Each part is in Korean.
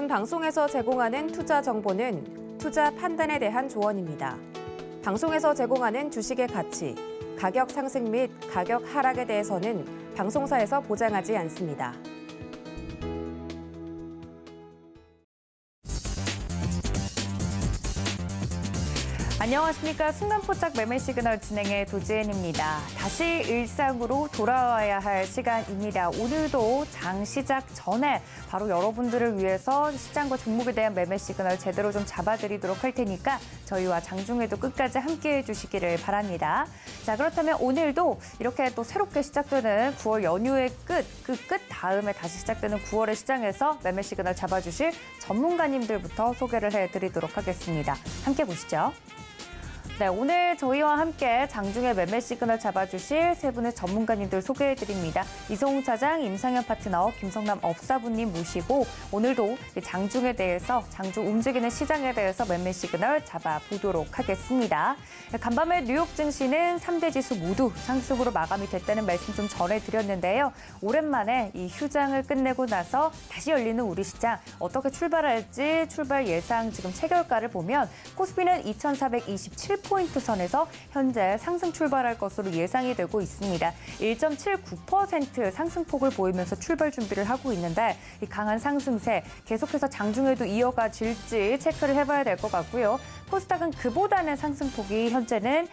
본 방송에서 제공하는 투자 정보는 투자 판단에 대한 조언입니다. 방송에서 제공하는 주식의 가치, 가격 상승 및 가격 하락에 대해서는 방송사에서 보장하지 않습니다. 안녕하십니까. 순간포착 매매 시그널 진행의 도지엔입니다. 다시 일상으로 돌아와야 할 시간입니다. 오늘도 장 시작 전에 바로 여러분들을 위해서 시장과 종목에 대한 매매 시그널 제대로 좀 잡아드리도록 할 테니까 저희와 장중에도 끝까지 함께해 주시기를 바랍니다. 자, 그렇다면 오늘도 이렇게 또 새롭게 시작되는 9월 연휴의 끝, 그 끝 다음에 다시 시작되는 9월의 시장에서 매매 시그널 잡아주실 전문가님들부터 소개를 해드리도록 하겠습니다. 함께 보시죠. 네, 오늘 저희와 함께 장중에 매매 시그널 잡아주실 세 분의 전문가님들 소개해드립니다. 이성웅 차장, 임상현 파트너, 김성남 업사부님 모시고 오늘도 장중에 대해서, 장중 움직이는 시장에 대해서 매매 시그널 잡아보도록 하겠습니다. 간밤에 뉴욕 증시는 3대 지수 모두 상승으로 마감이 됐다는 말씀 좀 전해드렸는데요. 오랜만에 이 휴장을 끝내고 나서 다시 열리는 우리 시장 어떻게 출발할지 출발 예상 지금 체결가를 보면 코스피는 2427포인트 선에서 현재 상승 출발할 것으로 예상이 되고 있습니다. 1.79% 상승폭을 보이면서 출발 준비를 하고 있는데 이 강한 상승세 계속해서 장중에도 이어가질지 체크를 해봐야 될 것 같고요. 코스닥은 그보다는 상승폭이 현재는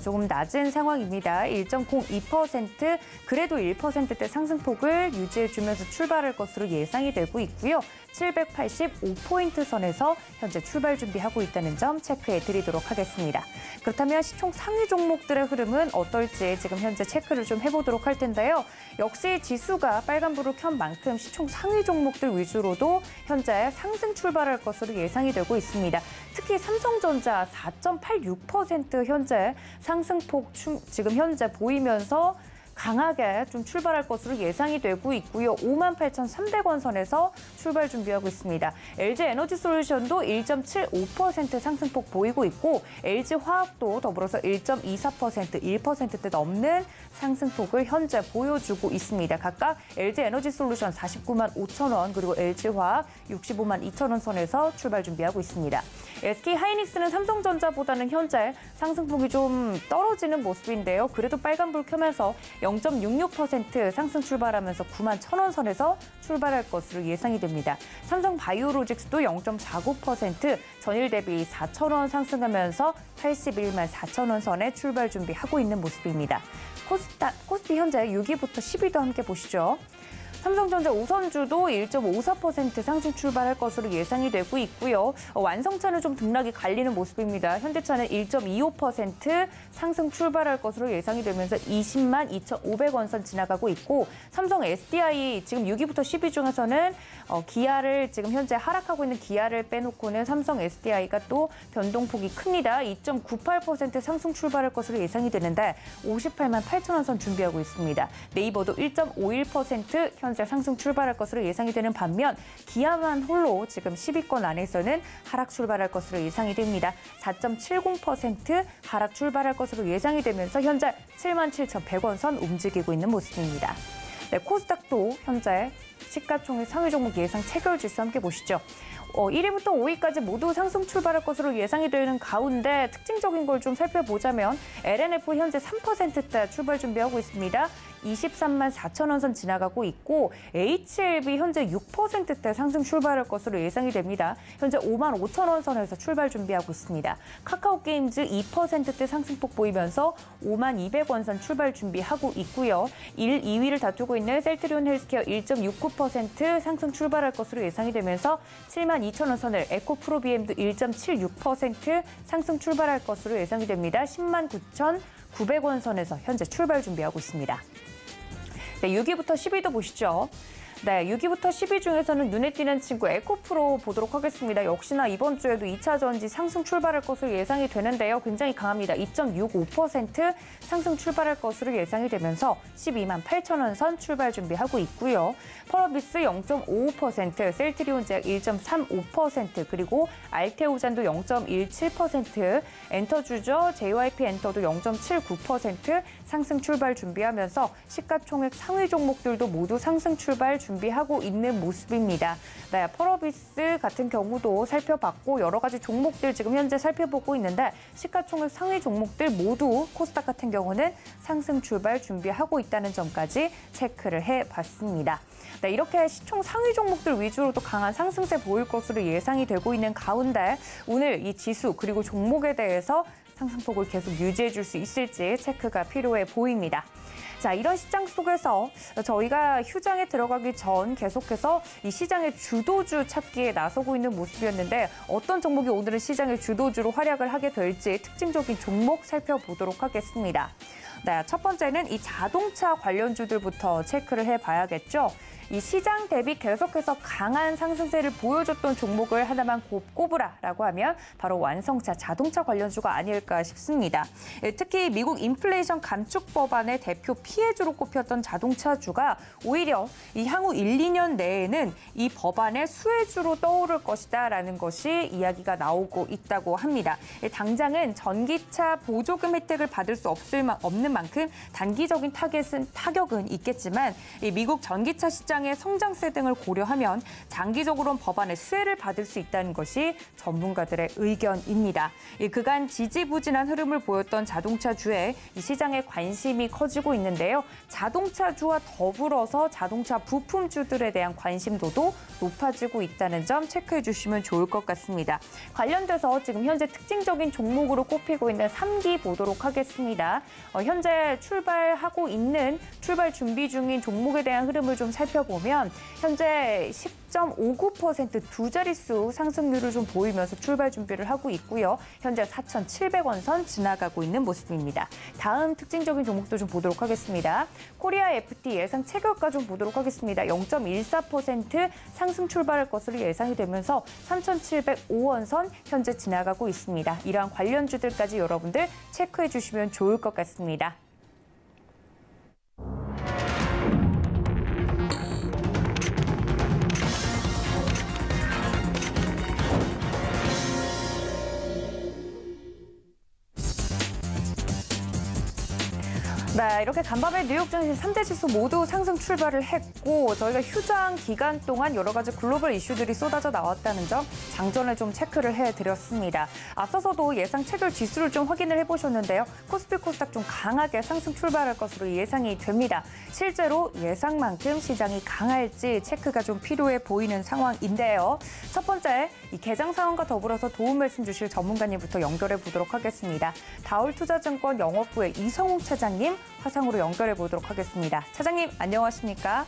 조금 낮은 상황입니다. 1.02% 그래도 1%대 상승폭을 유지해주면서 출발할 것으로 예상이 되고 있고요. 785포인트 선에서 현재 출발 준비하고 있다는 점 체크해 드리도록 하겠습니다. 그렇다면 시총 상위 종목들의 흐름은 어떨지 지금 현재 체크를 좀 해보도록 할 텐데요. 역시 지수가 빨간불을 켠 만큼 시총 상위 종목들 위주로도 현재 상승 출발할 것으로 예상이 되고 있습니다. 특히 삼성전자 4.86% 현재 상승폭 지금 현재 보이면서 강하게 좀 출발할 것으로 예상이 되고 있고요. 58,300원 선에서 출발 준비하고 있습니다. LG에너지솔루션도 1.75% 상승폭 보이고 있고 LG화학도 더불어서 1.24%, 1%대 넘는 상승폭을 현재 보여주고 있습니다. 각각 LG에너지솔루션 49만 5천 원 그리고 LG화학 65만 2천 원 선에서 출발 준비하고 있습니다. SK하이닉스는 삼성전자보다는 현재 상승폭이 좀 떨어지는 모습인데요. 그래도 빨간불 켜면서 0.66% 상승 출발하면서 9만 1,000원 선에서 출발할 것으로 예상이 됩니다. 삼성바이오로직스도 0.49% 전일 대비 4,000원 상승하면서 81만 4,000원 선에 출발 준비하고 있는 모습입니다. 코스피 현재 6위부터 10위도 함께 보시죠. 삼성전자 우선주도 1.54% 상승 출발할 것으로 예상이 되고 있고요. 완성차는 좀 등락이 갈리는 모습입니다. 현대차는 1.25% 상승 출발할 것으로 예상이 되면서 20만 2,500원 선 지나가고 있고 삼성 SDI 지금 6위부터 10위 중에서는 기아를 지금 현재 하락하고 있는 기아를 빼놓고는 삼성 SDI가 또 변동폭이 큽니다. 2.98% 상승 출발할 것으로 예상이 되는데 58만 8천원 선 준비하고 있습니다. 네이버도 1.51% 현재 상승 출발할 것으로 예상이 되는 반면 기아만 홀로 지금 10위권 안에서는 하락 출발할 것으로 예상이 됩니다. 4.70% 하락 출발할 것으로 예상이 되면서 현재 77,100원 선 움직이고 있는 모습입니다. 네, 코스닥도 현재 시가총액 상위 종목 예상 체결 지수 함께 보시죠. 1위부터 5위까지 모두 상승 출발할 것으로 예상이 되는 가운데 특징적인 걸 좀 살펴보자면 LNF 현재 3%대 출발 준비하고 있습니다. 23만 4천원 선 지나가고 있고 HLB 현재 6%대 상승 출발할 것으로 예상이 됩니다. 현재 5만 5천원 선에서 출발 준비하고 있습니다. 카카오게임즈 2%대 상승폭 보이면서 5만 200원 선 출발 준비하고 있고요. 1, 2위를 다투고 있는 셀트리온 헬스케어 1.69% 상승 출발할 것으로 예상이 되면서 7만 2천원 선을 에코프로비엠도 1.76% 상승 출발할 것으로 예상이 됩니다. 10만 9,900원 선에서 현재 출발 준비하고 있습니다. 네, 6위부터 10위도 보시죠. 네, 6위부터 10위 중에서는 눈에 띄는 친구 에코프로 보도록 하겠습니다. 역시나 이번 주에도 2차 전지 상승 출발할 것으로 예상이 되는데요. 굉장히 강합니다. 2.65% 상승 출발할 것으로 예상이 되면서 12만 8천원 선 출발 준비하고 있고요. 펄어비스 0.55%, 셀트리온제약 1.35%, 그리고 알테오잔도 0.17%, 엔터주저 JYP 엔터도 0.79%, 상승 출발 준비하면서 시가총액 상위 종목들도 모두 상승 출발 준비하고 있는 모습입니다. 네, 펄어비스 같은 경우도 살펴봤고 여러 가지 종목들 지금 현재 살펴보고 있는데 시가총액 상위 종목들 모두 코스닥 같은 경우는 상승 출발 준비하고 있다는 점까지 체크를 해봤습니다. 네, 이렇게 시총 상위 종목들 위주로 또 강한 상승세 보일 것으로 예상이 되고 있는 가운데 오늘 이 지수 그리고 종목에 대해서 상승폭을 계속 유지해 줄 수 있을지 체크가 필요해 보입니다. 자, 이런 시장 속에서 저희가 휴장에 들어가기 전 계속해서 이 시장의 주도주 찾기에 나서고 있는 모습이었는데 어떤 종목이 오늘은 시장의 주도주로 활약을 하게 될지 특징적인 종목 살펴보도록 하겠습니다. 네, 첫 번째는 이 자동차 관련주들부터 체크를 해봐야겠죠. 이 시장 대비 계속해서 강한 상승세를 보여줬던 종목을 하나만 꼽으라라고 하면 바로 완성차, 자동차 관련주가 아닐까 싶습니다. 특히 미국 인플레이션 감축 법안의 대표 피해주로 꼽혔던 자동차주가 오히려 이 향후 1, 2년 내에는 이 법안의 수혜주로 떠오를 것이다라는 것이 이야기가 나오고 있다고 합니다. 당장은 전기차 보조금 혜택을 받을 수 없는 만큼 단기적인 타격은 있겠지만 이 미국 전기차 시장 의 성장세 등을 고려하면 장기적으로는 법안의 수혜를 받을 수 있다는 것이 전문가들의 의견입니다. 그간 지지부진한 흐름을 보였던 자동차주에 이 시장의 관심이 커지고 있는데요. 자동차주와 더불어서 자동차 부품주들에 대한 관심도도 높아지고 있다는 점 체크해 주시면 좋을 것 같습니다. 관련돼서 지금 현재 특징적인 종목으로 꼽히고 있는 3기 보도록 하겠습니다. 현재 출발 준비 중인 종목에 대한 흐름을 좀 살펴보면 현재 10.59% 두 자릿수 상승률을 좀 보이면서 출발 준비를 하고 있고요. 현재 4,700원 선 지나가고 있는 모습입니다. 다음 특징적인 종목도 좀 보도록 하겠습니다. 코리아 FT 예상 체결가 좀 보도록 하겠습니다. 0.14% 상승 출발할 것으로 예상이 되면서 3,705원 선 현재 지나가고 있습니다. 이러한 관련주들까지 여러분들 체크해 주시면 좋을 것 같습니다. 네, 이렇게 간밤에 뉴욕 증시 3대 지수 모두 상승 출발을 했고 저희가 휴장 기간 동안 여러 가지 글로벌 이슈들이 쏟아져 나왔다는 점 장전을 좀 체크를 해드렸습니다. 앞서서도 예상 체결 지수를 좀 확인을 해보셨는데요. 코스피 코스닥 좀 강하게 상승 출발할 것으로 예상이 됩니다. 실제로 예상만큼 시장이 강할지 체크가 좀 필요해 보이는 상황인데요. 첫 번째, 이 개장 상황과 더불어서 도움 말씀 주실 전문가님부터 연결해 보도록 하겠습니다. 다올투자증권 영업부의 이성욱 차장님 화상으로 연결해 보도록 하겠습니다. 차장님, 안녕하십니까?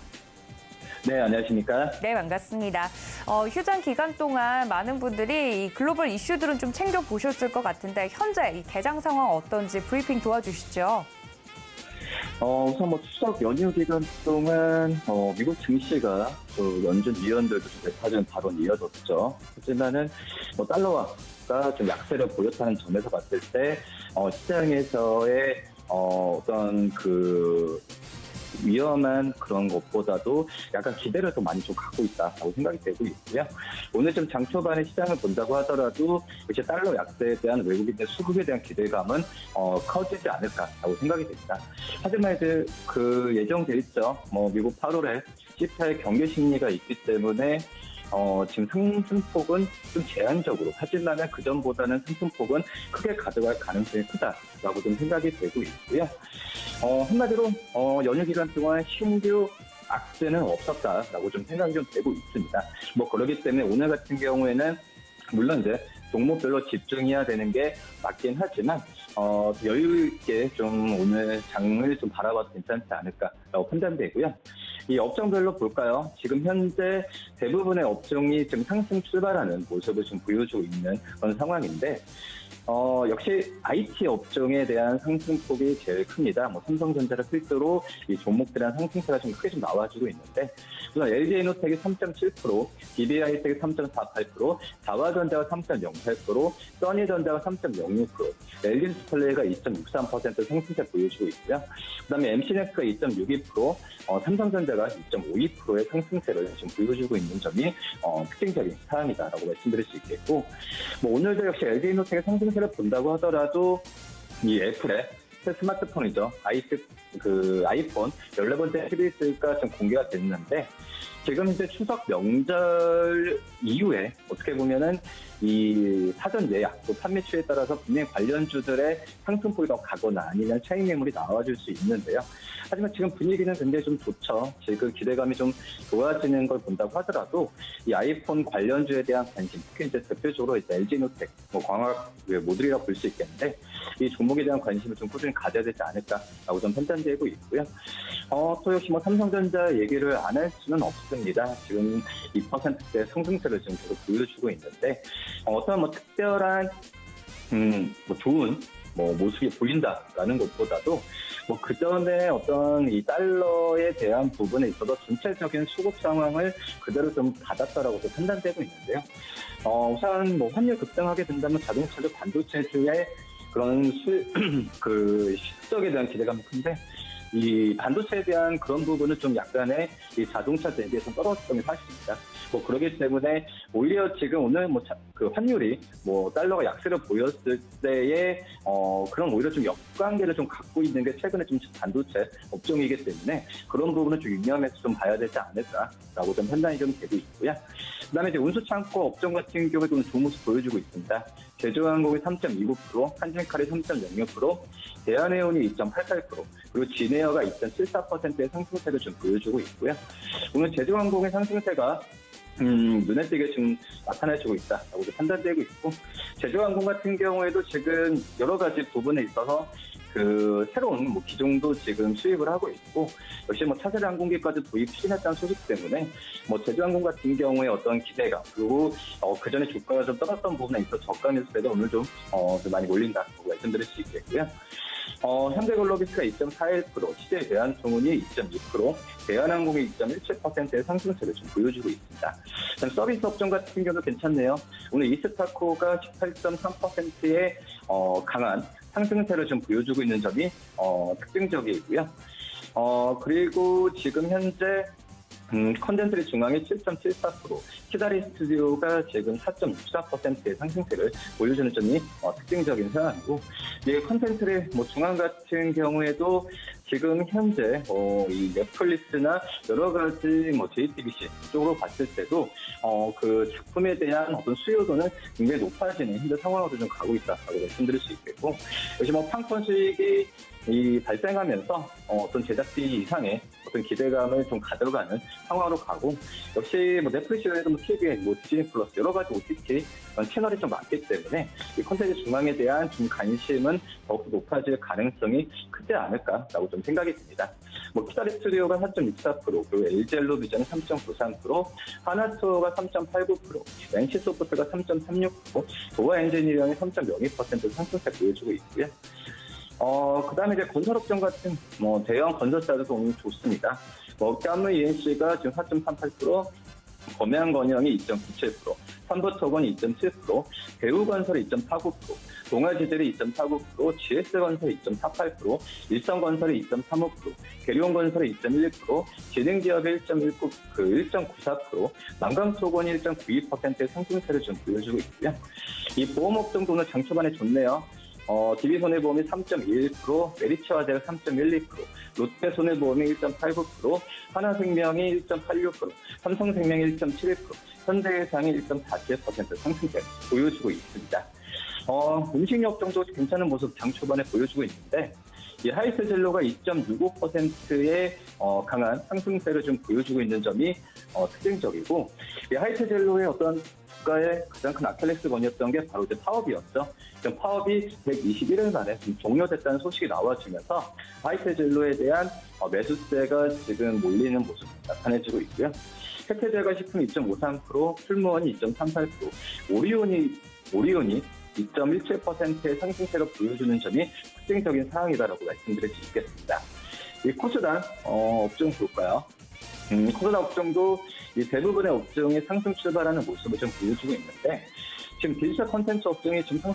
네, 안녕하십니까? 네, 반갑습니다. 휴장 기간 동안 많은 분들이 이 글로벌 이슈들은 좀 챙겨보셨을 것 같은데 현재 이 개장 상황 어떤지 브리핑 도와주시죠. 우선 추석 연휴 기간 동안 미국 증시가 연준 위원들도 좀 매파적인 발언이 이어졌죠. 하지만은 달러가 좀 약세를 보였다는 점에서 봤을 때 시장에서의 어떤 위험한 그런 것보다도 약간 기대를 더 많이 좀 갖고 있다라고 생각이 되고 있고요. 오늘 좀 장 초반에 시장을 본다고 하더라도 이제 달러 약세에 대한 외국인의 수급에 대한 기대감은 커지지 않을까라고 생각이 됩니다. 하지만 이제 예정돼 있죠. 미국 8월에 CPI 경계 심리가 있기 때문에 지금 상승폭은 좀 제한적으로 하지만 그전보다는 상승폭은 크게 가져갈 가능성이 크다라고 좀 생각이 되고 있고요. 한마디로 연휴 기간 동안 신규 악재는 없었다라고 좀 생각이 좀 되고 있습니다. 그렇기 때문에 오늘 같은 경우에는 물론 이제 종목별로 집중해야 되는 게 맞긴 하지만 여유 있게 좀 오늘 장을 좀 바라봐도 괜찮지 않을까라고 판단되고요. 이 업종별로 볼까요? 지금 현재 대부분의 업종이 지금 상승 출발하는 모습을 좀 보여주고 있는 그런 상황인데 역시 IT 업종에 대한 상승폭이 제일 큽니다. 삼성전자를 필두로 이 종목들의 상승세가 좀 크게 좀 나와주고 있는데 우선 LG에너텍이 3.7%, DB하이텍이 3.48%, 다화전자가 3.08%, 써니전자가 3.06%, LG디스플레이가 2.63% 상승세 보여주고 있고요. 그다음에 MC넥스가 2.62%, 삼성전자가 2.52%의 상승세를 지금 보여주고 있는 점이 특징적인 사항이다라고 말씀드릴 수 있겠고, 오늘도 역시 LG에너텍의 상승세를 본다고 하더라도 이 애플의 스마트폰이죠. 아이폰 14번째 시리즈가 좀 공개가 됐는데, 지금 이제 추석 명절 이후에 어떻게 보면은 이 사전 예약, 또 판매 추이에 따라서 분명히 관련주들의 상승폭이 더 가거나 아니면 차익 매물이 나와줄 수 있는데요. 하지만 지금 분위기는 굉장히 좀 좋죠. 지금 기대감이 좀 좋아지는 걸 본다고 하더라도 이 아이폰 관련주에 대한 관심, 특히 이제 대표적으로 이제 LG노텍, 광학 모듈이라고 볼 수 있겠는데, 이 종목에 대한 관심을 좀 꾸준히 가져야 되지 않을까라고 좀 판단되고 있고요. 또 역시 삼성전자 얘기를 안 할 수는 없습니다. 지금 2%대 상승세를 지금 계속 보여주고 있는데, 어떤 특별한 좋은 모습이 보인다라는 것보다도 그 전에 어떤 이 달러에 대한 부분에 있어서 전체적인 수급 상황을 그대로 좀 받았다라고 판단되고 있는데요. 우선 환율 급등하게 된다면 자동차주 반도체주의 그런 실적에 대한 기대감이 큰데, 이 반도체에 대한 그런 부분은 좀 약간의 이 자동차 대비해서 떨어졌던 게 사실입니다. 그러기 때문에 오히려 지금 오늘 그 환율이 달러가 약세를 보였을 때에 그런 오히려 좀 역관계를 좀 갖고 있는 게 최근에 좀 반도체 업종이기 때문에 그런 부분은 좀 유념해서 좀 봐야 되지 않을까라고 좀 판단이 좀 되고 있고요. 그다음에 이제 운수창고 업종 같은 경우에도 좋은 모습 보여주고 있습니다. 제주항공이 3.29%, 한진칼이 3.06%, 대한해운이 2.88%, 그리고 진에어가 2.74%의 상승세를 좀 보여주고 있고요. 오늘 제주항공의 상승세가 눈에 띄게 지금 나타나주고 있다라고 판단되고 있고, 제주항공 같은 경우에도 지금 여러 가지 부분에 있어서 새로운 기종도 지금 수입을 하고 있고, 역시 차세대 항공기까지 도입 시했다는 소식 때문에 제주항공 같은 경우에 어떤 기대감, 그리고 그 전에 주가가 좀 떨어졌던 부분에 있어 저가 매수세도 오늘 좀 많이 몰린다고 말씀드릴 수 있겠고요. 현대글로비스가 2.41%, CJ 대한통운이 2.2%, 대한항공이 2.17%의 상승세를 좀 보여주고 있습니다. 서비스 업종 같은 경우도 괜찮네요. 오늘 이스타코가 18.3%의 강한 상승세를 좀 보여주고 있는 점이 특징적이고요. 그리고 지금 현재 컨텐츠의 중앙이 7.74%, 키다리 스튜디오가 지금 4.64%의 상승세를 보여주는 점이 특징적인 상황이고, 이 컨텐츠의 중앙 같은 경우에도 지금 현재 이 넷플릭스나 여러 가지 JTBC 쪽으로 봤을 때도 그 작품에 대한 어떤 수요도는 굉장히 높아지는 현재 상황으로 좀 가고 있다고 말씀드릴 수 있겠고, 역시 판권 수익이 발생하면서 어떤 제작비 이상의 어떤 기대감을 좀 가져가는 상황으로 가고, 역시 넷플릭스 외에도 TVN, 디즈니 플러스 여러 가지 OTT 채널이 좀 많기 때문에 이 콘텐츠 중앙에 대한 좀 관심은 더욱 높아질 가능성이 크지 않을까라고 좀 생각이 듭니다. 키다리 스튜디오가 4.64%, 그리고 LG엘로비전이 3.93%, 하나투어가 3.89%, NC소프트가 3.36%, 도어 엔지니어링이 3.02% 상승세 보여주고 있고요. 그 다음에 이제 건설업종 같은, 대형 건설사들도 오늘 좋습니다. 까무 ENC가 지금 4.38%, 범양건영이 2.97%, 삼부토건이 2.7%, 대우건설이 2.49%, 동아지들이 2.49%, GS건설이 2.48%, 일성건설이 2.35%, 계룡건설이 2.11%, 진흥기업이 1.94%, 남강토건이 1.92%의 상승세를 좀 보여주고 있고요. 이 보험업종도 오늘 장 초반에 좋네요. DB손해보험이 3.21%, 메리츠화재가 3.12%, 롯데손해보험이 1.89%, 하나생명이 1.86%, 삼성생명이 1.71%, 현대해상이 1.47% 상승세 보여주고 있습니다. 음식료업종도 괜찮은 모습 장 초반에 보여주고 있는데, 이 하이스젤로가 2.65%의 강한 상승세를 좀 보여주고 있는 점이 특징적이고, 이 하이스젤로의 어떤 주가의 가장 큰 아킬레스건이었던 게 바로 이제 파업이었죠. 파업이 121일 만에 종료됐다는 소식이 나와주면서 하이스젤로에 대한 매수세가 지금 몰리는 모습 나타내주고 있고요. 해태제가 식품 2.53%, 풀무원이 2.38%, 오리온이 2.17%의 상승세를 보여주는 점이 특징적인 상황이다라고 말씀드릴 수 있겠습니다. 이 코스닥 업종 볼까요? 코스닥 업종도 이 대부분의 업종이 상승 출발하는 모습을 좀 보여주고 있는데, 지금 디지털 콘텐츠 업종이 지금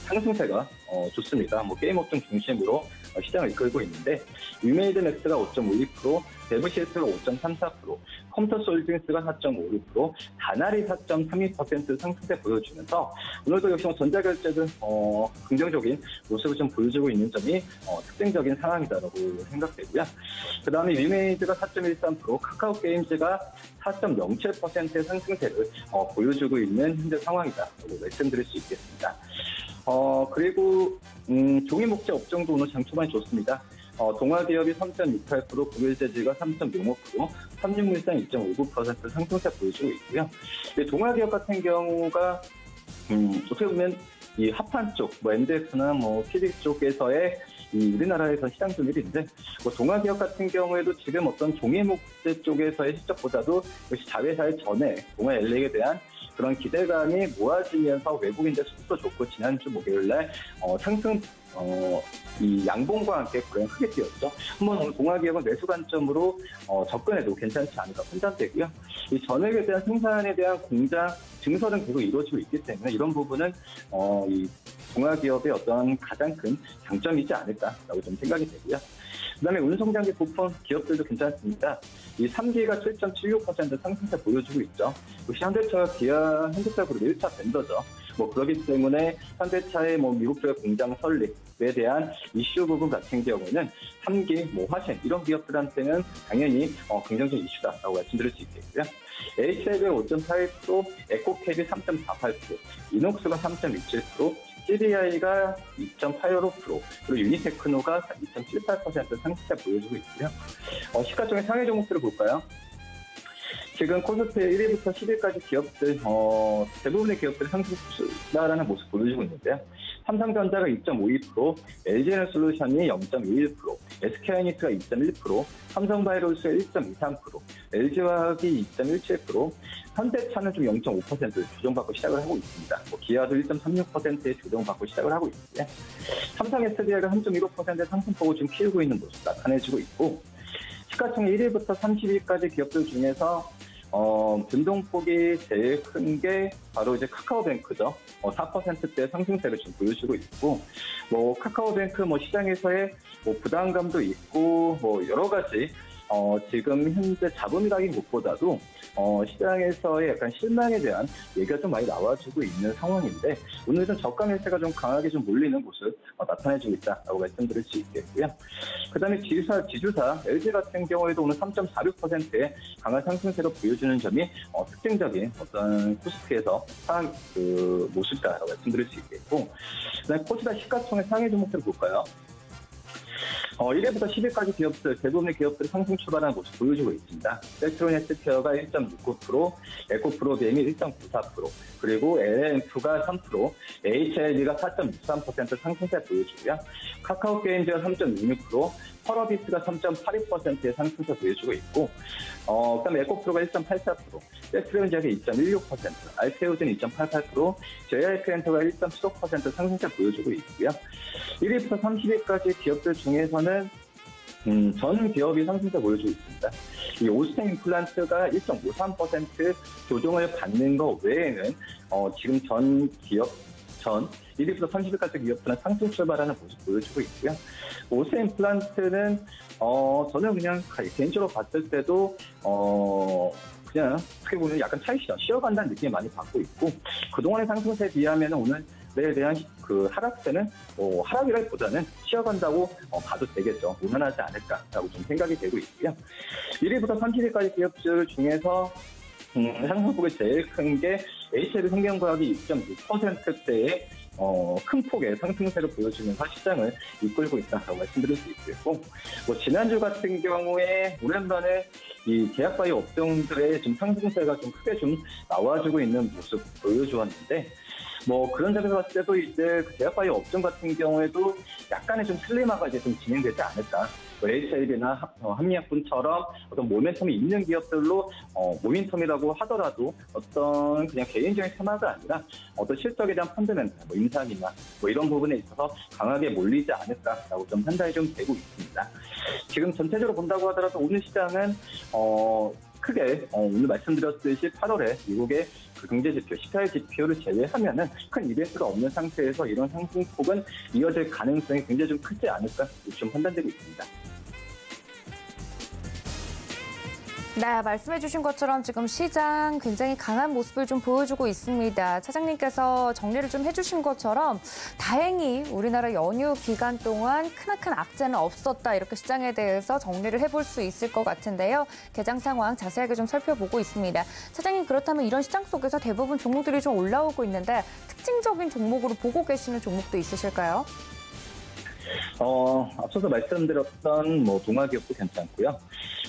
상승세가 좋습니다. 게임 업종 중심으로 시장을 이끌고 있는데 위메이드 맥스가 5.52%, 데브시스가 5.34%, 컴퓨터솔딩스가 4.56%, 다나리 4.32% 상승세 보여주면서 오늘도 역시 전자결제는 긍정적인 모습을 좀 보여주고 있는 점이 특징적인 상황이다라고 생각되고요. 그 다음에 위메이드가 4.13%, 카카오게임즈가 4.07%의 상승세를 보여주고 있는 현재 상황이다라고 말씀드릴 수 있겠습니다. 그리고 종이 목재 업종도 오늘 장초반이 좋습니다. 동아기업이 3.28%, 국일재지가 3.65%, 삼육물산 2.59% 상승세 보여주고 있고요. 동아기업 같은 경우가 어떻게 보면 이 합판 쪽, MDX나 PD 쪽에서의 우리나라에서 시장 점유율인데 동아기업 같은 경우에도 지금 어떤 종이 목재 쪽에서의 실적보다도 역시 자회사의 전에 동아 엘렉에 대한 그런 기대감이 모아지면서 외국인들 수급도 좋고 지난주 목요일날 상승 이 양봉과 함께 거래가 크게 뛰었죠. 한번 오늘 동아기업은 매수 관점으로 접근해도 괜찮지 않을까 판단되고요. 이 전액에 대한 생산에 대한 공장 증설은 계속 이루어지고 있기 때문에 이런 부분은 이 동아기업의 어떤 가장 큰 장점이지 않을까라고 좀 생각이 되고요. 그다음에 운송장비 부품 기업들도 괜찮습니다. 이 3기가 7.76% 상승세 보여주고 있죠. 역시 현대차가 기아, 현대차그룹 1차 벤더죠. 그렇기 때문에 현대차의 미국 쪽의 공장 설립에 대한 이슈 부분 같은 경우는 3기, 화신 이런 기업들한테는 당연히 긍정적 이슈다라고 말씀드릴 수 있겠고요. HL이 5.41%, 에코캡이 3.48%, 이녹스가 3.27%, CDI가 2.85%, 그리고 유니테크노가 2.78% 상승세 보여주고 있고요. 시가총액 상위 종목들을 볼까요? 지금 코스피 1위부터 10위까지 기업들, 대부분의 기업들이 상승세라는 모습 보여주고 있는데요. 삼성전자가 2.52%, LG에너솔루션이 0.21%, SK하이닉스가 2.1%, 삼성바이오로스가 1.23%, LG화학이 2.17%, 현대차는 좀 0.5% 조정받고 시작을 하고 있습니다. 기아도 1.36%의 조정받고 시작을 하고 있고요. 삼성 SDI가 3.15%의 상승폭을 좀 키우고 있는 모습 나타내지고 있고, 시가총액 1위부터 30위까지 기업들 중에서 변동폭이 제일 큰 게 바로 이제 카카오뱅크죠. 4%대 상승세를 좀 보여주고 있고, 카카오뱅크 시장에서의 부담감도 있고, 여러 가지 지금 현재 자본이라는 것보다도 시장에서의 약간 실망에 대한 얘기가 좀 많이 나와주고 있는 상황인데 오늘은 저가 매수가 좀 강하게 좀 몰리는 모습 나타내주고 있다라고 말씀드릴 수 있겠고요. 그다음에 지주사 LG 같은 경우에도 오늘 3.46%의 강한 상승세로 보여주는 점이 특징적인 어떤 코스피에서 상황 모습다라고 말씀드릴 수 있겠고, 그다음에 코스닥 시가총액 상위 종목들을 볼까요? 1위부터 10위까지 기업들, 대부분의 기업들이 상승 출발하는 모습 보여주고 있습니다. 셀트론 헬스케어가 1.69%, 에코프로비엠이 1.94%, 그리고 LNF가 3%, HLB가 4.63% 상승세 보여주고요. 카카오게임즈가 3.66%, 펄어비스가 3.82%의 상승세 보여주고 있고, 그다음에 에코프로가 1.84%, 셀트론지역이 2.16%, 알테오즈는 2.88%, JIP엔터가 1.75% 상승세 보여주고 있고요. 1위부터 30위까지 기업들 중에서는 전 기업이 상승세 보여주고 있습니다. 이 오스템 임플란트가 1.53% 조정을 받는 것 외에는 지금 전 1위부터 30위까지 기업들은 상승 출발하는 모습 보여주고 있고요. 오스템 임플란트는 저는 그냥 개인적으로 봤을 때도 그냥 어떻게 보면 약간 차익 쉬어간다는 느낌을 많이 받고 있고, 그동안의 상승세에 비하면 오늘에 대한 그 하락세는 하락이라기보다는 쉬어간다고 봐도 되겠죠. 무난하지 않을까라고 좀 생각이 되고 있고요. 1위부터 30위까지 기업들 중에서 상승폭이 제일 큰 게 HLB 생명과학이 2.6%대의 큰 폭의 상승세를 보여주면서 시장을 이끌고 있다고 말씀드릴 수 있겠고, 지난주 같은 경우에 오랜만에 이 제약바이오 업종들의 좀 상승세가 좀 크게 좀 나와주고 있는 모습 보여주었는데, 그런 점에서 봤을 때도 이제 그 제약바이오 업종 같은 경우에도 약간의 좀 슬림화가 이제 좀 진행되지 않을까. HLB나 한미약품처럼 어떤 모멘텀이 있는 기업들로 모멘텀이라고 하더라도 어떤 그냥 개인적인 테마가 아니라 어떤 실적에 대한 펀드멘트, 인상이나 이런 부분에 있어서 강하게 몰리지 않을까라고 좀 판단이 좀 되고 있습니다. 지금 전체적으로 본다고 하더라도 오늘 시장은 크게 오늘 말씀드렸듯이 8월에 미국의 그 경제지표, CPI 지표를 제외하면은 큰 이벤트가 없는 상태에서 이런 상승폭은 이어질 가능성이 굉장히 좀 크지 않을까 좀 판단되고 있습니다. 네, 말씀해 주신 것처럼 지금 시장 굉장히 강한 모습을 좀 보여주고 있습니다. 차장님께서 정리를 좀 해주신 것처럼 다행히 우리나라 연휴 기간 동안 크나큰 악재는 없었다. 이렇게 시장에 대해서 정리를 해볼 수 있을 것 같은데요. 개장 상황 자세하게 좀 살펴보고 있습니다. 차장님, 그렇다면 이런 시장 속에서 대부분 종목들이 좀 올라오고 있는데 특징적인 종목으로 보고 계시는 종목도 있으실까요? 앞서서 말씀드렸던 동화기업도 괜찮고요.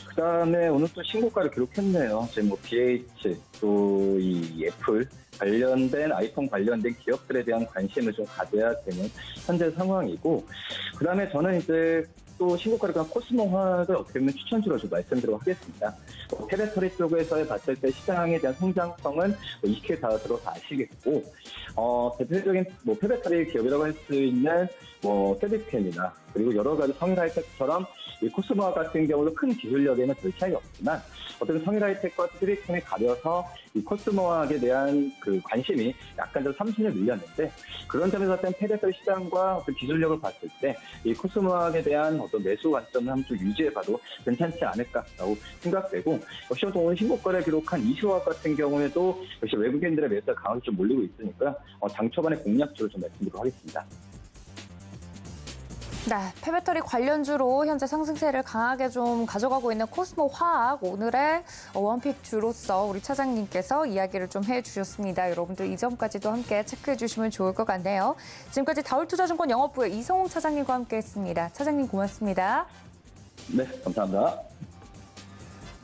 그다음에 오늘 또 신고가를 기록했네요. 지금 BH 또 이 애플 관련된 아이폰 관련된 기업들에 대한 관심을 좀 가져야 되는 현재 상황이고, 그다음에 저는 이제 또 신고가를 간 코스모화학을 어떻게 보면 추천주로 좀 말씀드리도록 하겠습니다. 폐배터리 쪽에서 봤을 때 시장에 대한 성장성은 익히 다들어서 아시겠고, 대표적인 폐배터리 기업이라고 할 수 있는 세비펜이나 그리고 여러 가지 성일 하이텍처럼 이 코스모화 같은 경우도 큰 기술력에는 별 차이가 없지만 어떤 성일 하이텍과 세비펜이 가려서 이 코스모화학에 대한 그 관심이 약간 좀 30년 밀렸는데, 그런 점에서 어떤 폐배터리 시장과 어떤 기술력을 봤을 때 이 코스모화학에 대한 어떤 매수 관점을 한번 좀 유지해봐도 괜찮지 않을까라고 생각되고, 역시 오늘 신고가를 기록한 이슈화학 같은 경우에도 역시 외국인들의 매수가 강하게 좀 몰리고 있으니까 장 초반에 공략주를 좀 말씀드리도록 하겠습니다. 네, 폐배터리 관련주로 현재 상승세를 강하게 좀 가져가고 있는 코스모화학, 오늘의 원픽 주로서 우리 차장님께서 이야기를 좀 해주셨습니다. 여러분들 이 점까지도 함께 체크해 주시면 좋을 것 같네요. 지금까지 다울투자증권 영업부의 이성웅 차장님과 함께했습니다. 차장님 고맙습니다. 네, 감사합니다.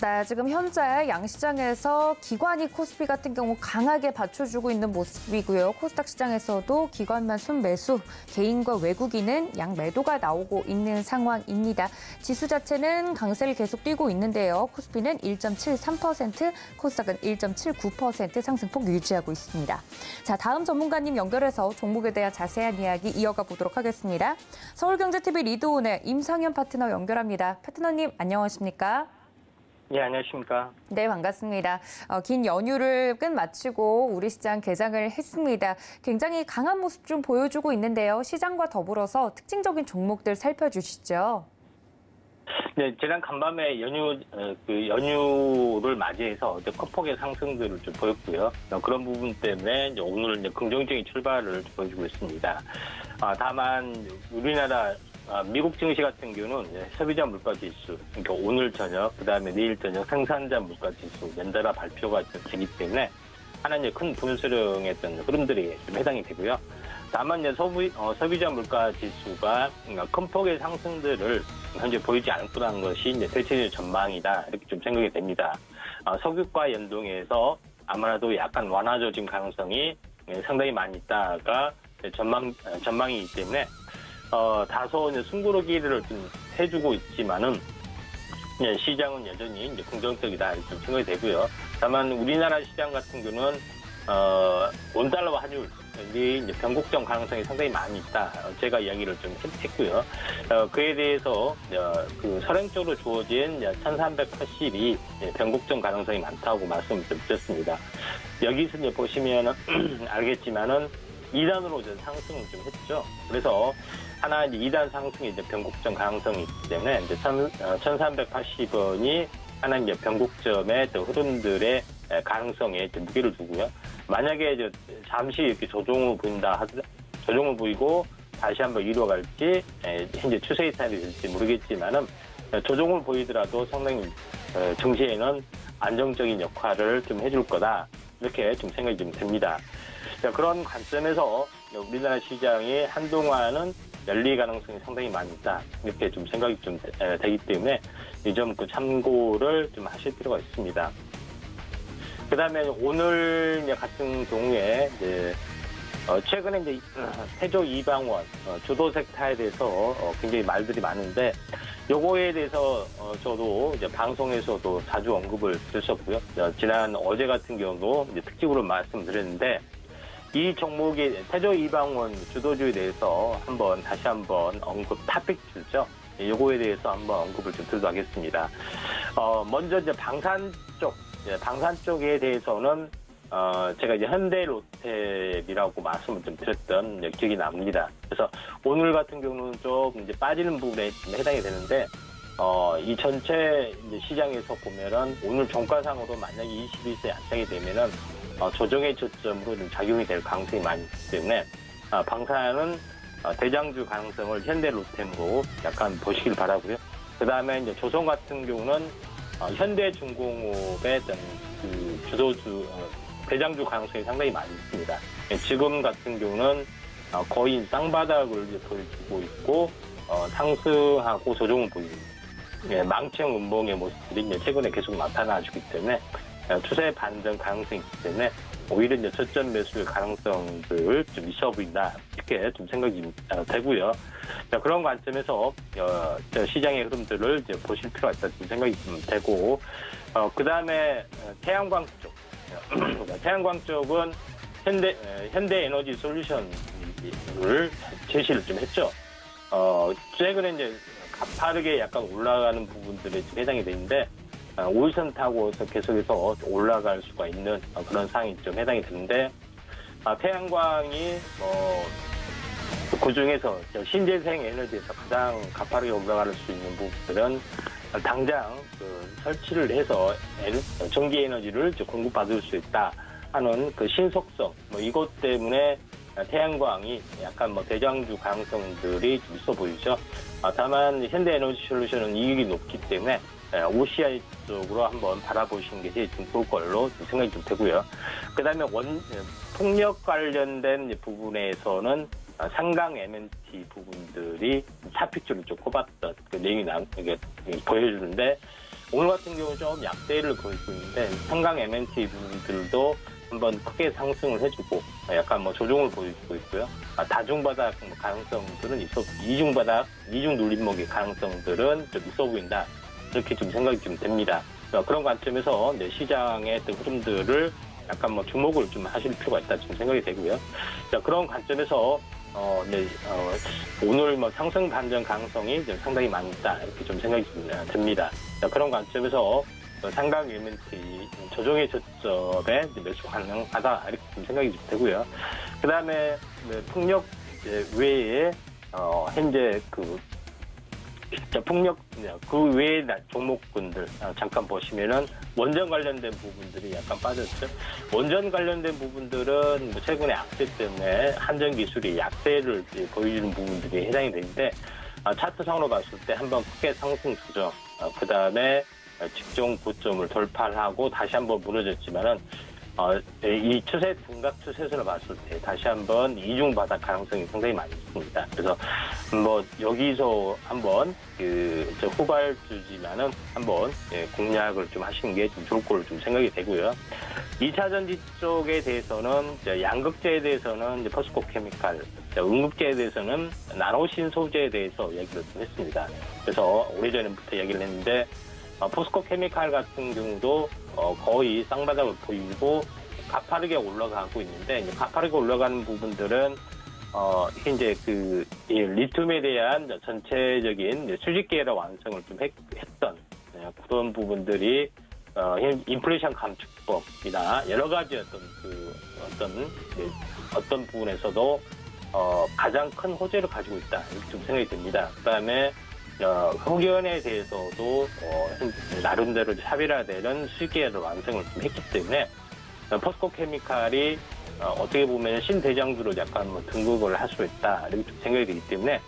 네, 지금 현재 양시장에서 기관이 코스피 같은 경우 강하게 받쳐주고 있는 모습이고요. 코스닥 시장에서도 기관만 순매수, 개인과 외국인은 양매도가 나오고 있는 상황입니다. 지수 자체는 강세를 계속 띄고 있는데요. 코스피는 1.73%, 코스닥은 1.79% 상승폭 유지하고 있습니다. 자, 다음 전문가님 연결해서 종목에 대한 자세한 이야기 이어가 보도록 하겠습니다. 서울경제TV 리드온의 임상현 파트너 연결합니다. 파트너님 안녕하십니까? 네, 안녕하십니까. 네, 반갑습니다. 긴 연휴를 끝마치고 우리 시장 개장을 했습니다. 굉장히 강한 모습 좀 보여주고 있는데요. 시장과 더불어서 특징적인 종목들 살펴주시죠. 네, 지난 간밤에 연휴를 맞이해서 큰 폭의 상승들을 좀 보였고요. 그런 부분 때문에 오늘 긍정적인 출발을 보여주고 있습니다. 다만 우리나라 미국 증시 같은 경우는 소비자 물가지수, 그러니까 오늘 저녁, 그다음에 내일 저녁 생산자 물가지수 연달아 발표가 되기 때문에 하나의 큰 분수령의 어떤 흐름들이 좀 해당이 되고요. 다만 소비자 물가지수가 큰 폭의 상승들을 현재 보이지 않고라는 것이 대체적인 전망이다, 이렇게 좀 생각이 됩니다. 석유과 연동해서 아무래도 약간 완화 조짐 가능성이 상당히 많이 있다가 전망이기 때문에 다소 승부르기를 좀 해주고 있지만은 시장은 여전히 긍정적이다, 이렇게 좀 생각이 되고요. 다만 우리나라 시장 같은 경우는 원달러 환율이 변곡점 가능성이 상당히 많이 있다, 제가 이야기를 좀 했고요. 그에 대해서 그 선행적으로 주어진 1380이 변곡점 가능성이 많다고 말씀을 좀 드렸습니다. 여기서 보시면 알겠지만은 2단으로 상승을 좀 했죠. 그래서 하나 2단 상승이 변곡점 가능성이 있기 때문에 1380원이 하나 변곡점의 흐름들의 가능성에 무게를 두고요. 만약에 잠시 이렇게 조정을 조정을 보이고 다시 한번 위로 갈지, 현재 추세 이탈이 될지 모르겠지만은 조정을 보이더라도 상당히 증시에는 안정적인 역할을 좀 해줄 거다, 이렇게 좀 생각이 좀 됩니다. 그런 관점에서 우리나라 시장이 한동안은 열릴 가능성이 상당히 많이 있다, 이렇게 좀 생각이 좀 되기 때문에 이 점 참고를 좀 하실 필요가 있습니다. 그 다음에 오늘 같은 경우에 최근에 태조 이방원 주도 섹터에 대해서 굉장히 말들이 많은데, 요거에 대해서 저도 방송에서도 자주 언급을 드렸었고요. 지난 어제 같은 경우도 특집으로 말씀드렸는데, 이 종목이 태조 이방원 주도주에 대해서 다시 한번 언급 탑픽주죠. 요거에 대해서 한번 언급을 좀 드리도록 하겠습니다. 먼저 방산 쪽, 방산 쪽에 대해서는 제가 이제 현대로템이라고 말씀을 좀 드렸던 기억이 납니다. 그래서 오늘 같은 경우는 좀 이제 빠지는 부분에 해당이 되는데, 이 전체 이제 시장에서 보면은 오늘 종가상으로 만약에 21세 안착이 되면은 조정의 저점으로 좀 작용이 될 가능성이 많이 있기 때문에 방산은 대장주 가능성을 현대로템으로 약간 보시길 바라고요. 그 다음에 이제 조선 같은 경우는 현대중공업의 어떤 그 주도주 대장주 가능성이 상당히 많이 있습니다. 지금 같은 경우는 거의 쌍바닥을 이제 보여주고 있고 상승하고 조정을 보입니다. 망청 음봉의 모습들이 이제 최근에 계속 나타나주기 때문에 추세 반등 가능성이 있기 때문에 오히려 이제 저점 매수의 가능성들 좀 있어 보인다 이렇게 좀 생각이 되고요. 자, 그런 관점에서 시장의 흐름들을 이제 보실 필요가 있다 좀 생각이 좀 되고, 그 다음에 태양광 쪽, 태양광 쪽은 현대에너지 솔루션을 제시를 좀 했죠. 최근에 이제 가파르게 약간 올라가는 부분들에 좀 해당이 되는데 5일선 타고서 계속해서 올라갈 수가 있는 그런 상황이 좀 해당이 되는데, 태양광이 그중에서 신재생 에너지에서 가장 가파르게 올라갈 수 있는 부분들은 당장 설치를 해서 전기 에너지를 공급받을 수 있다 하는 그 신속성, 이것 때문에 태양광이 약간 대장주 가능성들이 좀 있어 보이죠. 다만 현대에너지 솔루션은 이익이 높기 때문에 OCI 쪽으로 한번 바라보시는 것이 좀 좋을 걸로 생각이 좀 되고요. 그 다음에 풍력 관련된 부분에서는 상강 MNT 부분들이 차픽줄을 좀 꼽았던 그 내용이 보여주는데, 오늘 같은 경우 좀 약세를 보이고 있는데 상강 MNT 부분들도 한번 크게 상승을 해주고 약간 조정을 보이고 있고요. 다중바닥 가능성들은 이중바닥, 이중 눌림목의 가능성들은 좀 있어 보인다. 이렇게 좀 생각이 좀 됩니다. 그런 관점에서 시장의 흐름들을 약간 주목을 좀 하실 필요가 있다 좀 생각이 되고요. 자, 그런 관점에서 오늘 상승 반전 가능성이 좀 상당히 많다 이렇게 좀 생각이 좀 됩니다. 자, 그런 관점에서 상강 MNT 조정의 저점에 매수 가능하다 이렇게 좀 생각이 좀 되고요. 그 다음에 풍력 외에 현재 풍력 그 외의 종목군들 잠깐 보시면은 원전 관련된 부분들이 약간 빠졌죠. 원전 관련된 부분들은 최근에 악세 때문에 한전 기술이 약세를 보여주는 부분들이 해당이 되는데, 차트상으로 봤을 때 한번 크게 상승 조정, 그 다음에 직전 고점을 돌파하고 다시 한번 무너졌지만은 이 추세 등각 추세선을 봤을 때 다시 한번 이중 바닥 가능성이 상당히 많이 있습니다. 그래서 여기서 한번 후발주지만은 한번 공략을 좀 하시는 게 좀 좋을 걸로 좀 생각이 되고요. 2차 전지 쪽에 대해서는 양극재에 대해서는 포스코 케미칼, 음극재에 대해서는 나노신 소재에 대해서 얘기를 좀 했습니다. 그래서 오래전부터 얘기를 했는데 포스코 케미칼 같은 경우도 거의 쌍바닥을 보이고 가파르게 올라가고 있는데, 가파르게 올라가는 부분들은 현재 리튬에 대한 전체적인 수직 계열의 완성을 좀 했던 그런 부분들이 인플레이션 감축법이나 여러 가지 어떤 부분에서도 가장 큰 호재를 가지고 있다 이렇게 좀 생각이 듭니다. 그다음에 흑연에 대해서도 나름대로 차별화되는 수계를 완성을 좀 했기 때문에 포스코 케미칼이 어떻게 보면 신대장주로 약간 등극을 할 수 있다 이렇게 좀 생각이 되기 때문에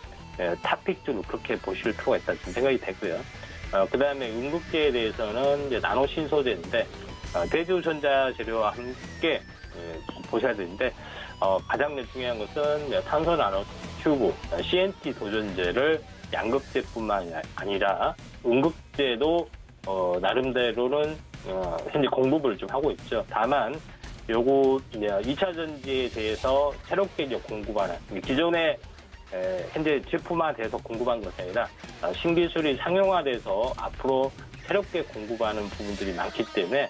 탑픽주로 그렇게 보실 필요가 있다 좀 생각이 되고요. 그 다음에 음극재에 대해서는 이제 나노 신소재인데 대주전자 재료와 함께 보셔야 되는데, 가장 중요한 것은 탄소 나노 튜브 CNT 도전제를 양극재뿐만 아니라 음극재도 나름대로는 현재 공급을 좀 하고 있죠. 다만 요거 2차 전지에 대해서 새롭게 이제 공급하는, 기존에 현재 제품화돼서 공급한 것이 아니라 신기술이 상용화돼서 앞으로 새롭게 공급하는 부분들이 많기 때문에